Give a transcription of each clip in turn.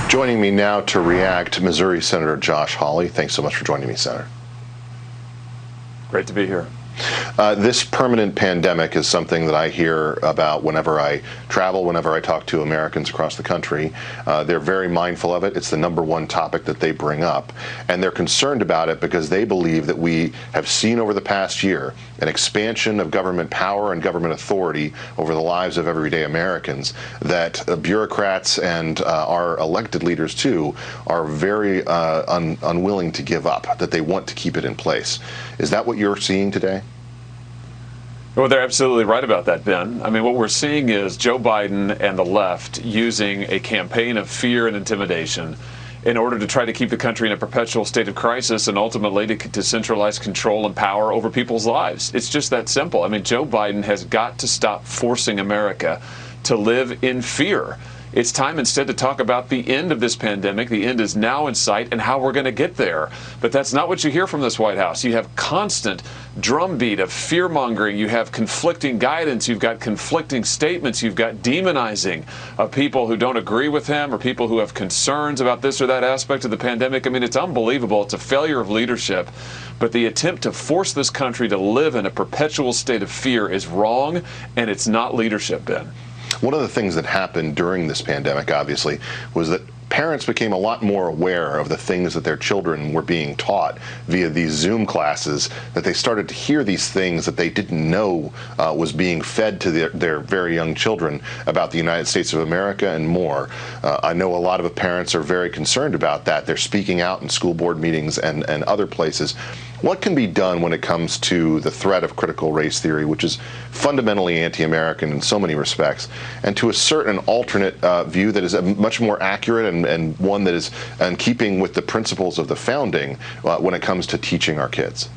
Joining me now to react, Missouri Senator Josh Hawley. Thanks so much for joining me, Senator. Great to be here. This permanent pandemic is something that I hear about whenever I travel, whenever I talk to Americans across the country. They're very mindful of it. It's the #1 topic that they bring up. And they're concerned about it because they believe that we have seen over the past year an expansion of government power and government authority over the lives of everyday Americans that bureaucrats and our elected leaders, too, are very unwilling to give up, that they want to keep it in place. Is that what you're seeing today? Well, they're absolutely right about that, Ben. I mean, what we're seeing is Joe Biden and the left using a campaign of fear and intimidation in order to try to keep the country in a perpetual state of crisis and ultimately to centralize control and power over people's lives. It's just that simple. I mean, Joe Biden has got to stop forcing America to live in fear. It's time instead to talk about the end of this pandemic. The end is now in sight and how we're going to get there. But that's not what you hear from this White House. You have constant drumbeat of fear-mongering. You have conflicting guidance. You've got conflicting statements. You've got demonizing of people who don't agree with him or people who have concerns about this or that aspect of the pandemic. I mean, it's unbelievable. It's a failure of leadership. But the attempt to force this country to live in a perpetual state of fear is wrong, and it's not leadership, Ben. One of the things that happened during this pandemic, obviously, was that parents became a lot more aware of the things that their children were being taught via these Zoom classes, that they started to hear these things that they didn't know was being fed to their very young children about the United States of America and more. I know a lot of parents are very concerned about that. They're speaking out in school board meetings and other places. What can be done when it comes to the threat of critical race theory, which is fundamentally anti-American in so many respects, and to assert an alternate view that is much more accurate and one that is in keeping with the principles of the founding when it comes to teaching our kids?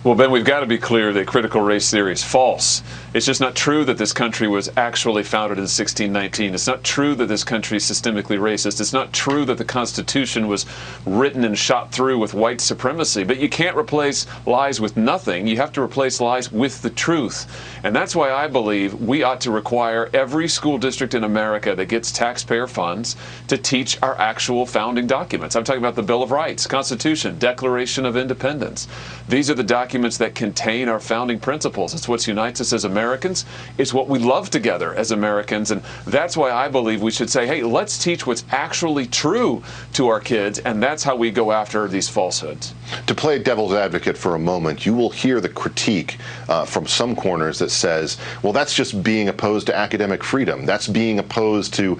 Well, Ben, we've got to be clear that critical race theory is false. It's just not true that this country was actually founded in 1619. It's not true that this country is systemically racist. It's not true that the Constitution was written and shot through with white supremacy. But you can't replace lies with nothing. You have to replace lies with the truth. And that's why I believe we ought to require every school district in America that gets taxpayer funds to teach our actual founding documents. I'm talking about the Bill of Rights, Constitution, Declaration of Independence. These are the documents that contain our founding principles. It's what unites us as Americans. It's what we love together as Americans. And that's why I believe we should say, hey, let's teach what's actually true to our kids. And that's how we go after these falsehoods. To play devil's advocate for a moment, you will hear the critique from some corners that says, well, that's just being opposed to academic freedom. That's being opposed to,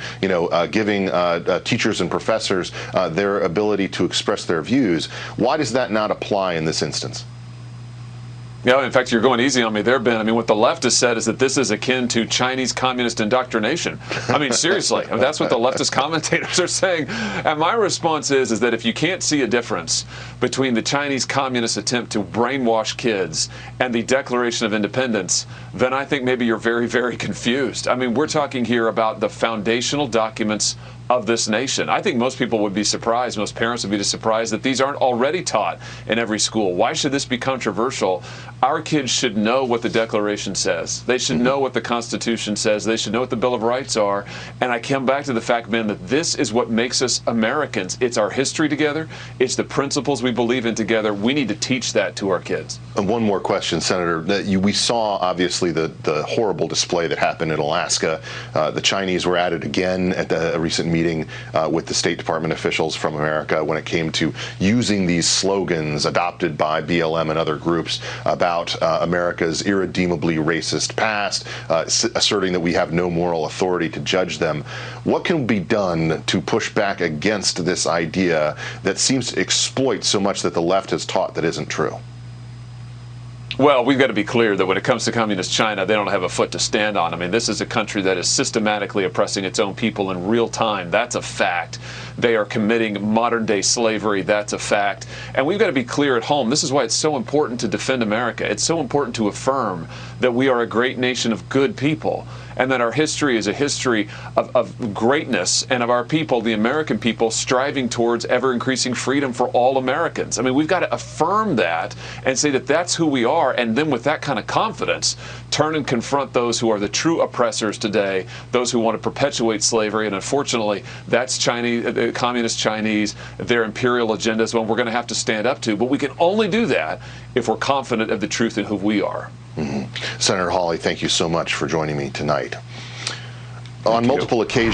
giving teachers and professors their ability to express their views. Why does that not apply in this instance? Yeah, in fact, you're going easy on me there, Ben. I mean, what the left has said is that this is akin to Chinese communist indoctrination. I mean, seriously, that's what the leftist commentators are saying. And my response is that if you can't see a difference between the Chinese communist attempt to brainwash kids and the Declaration of Independence, then I think maybe you're very, very confused. I mean, we're talking here about the foundational documents of this nation. I think most people would be surprised, most parents would be surprised that these aren't already taught in every school. Why should this be controversial? Our kids should know what the Declaration says. They should know what the Constitution says. They should know what the Bill of Rights are. And I come back to the fact, Ben, that this is what makes us Americans. It's our history together. It's the principles we believe in together. We need to teach that to our kids. And one more question, Senator. We saw, obviously, the horrible display that happened in Alaska. The Chinese were at it again at a recent meeting with the State Department officials from America when it came to using these slogans adopted by BLM and other groups about America's irredeemably racist past, asserting that we have no moral authority to judge them. What can be done to push back against this idea that seems to exploit so much that the left has taught that isn't true? Well, we've got to be clear that when it comes to communist China, they don't have a foot to stand on. I mean, this is a country that is systematically oppressing its own people in real time. That's a fact. They are committing modern-day slavery. That's a fact. And we've got to be clear at home. This is why it's so important to defend America. It's so important to affirm that we are a great nation of good people. and that our history is a history of greatness and of our people, the American people, striving towards ever-increasing freedom for all Americans. I mean, we've got to affirm that and say that that's who we are, and then with that kind of confidence, turn and confront those who are the true oppressors today, those who want to perpetuate slavery, and unfortunately, that's Chinese, communist Chinese, their imperial agendas, one we're going to have to stand up to. But we can only do that if we're confident of the truth in who we are. Senator Hawley, thank you so much for joining me tonight. On multiple occasions,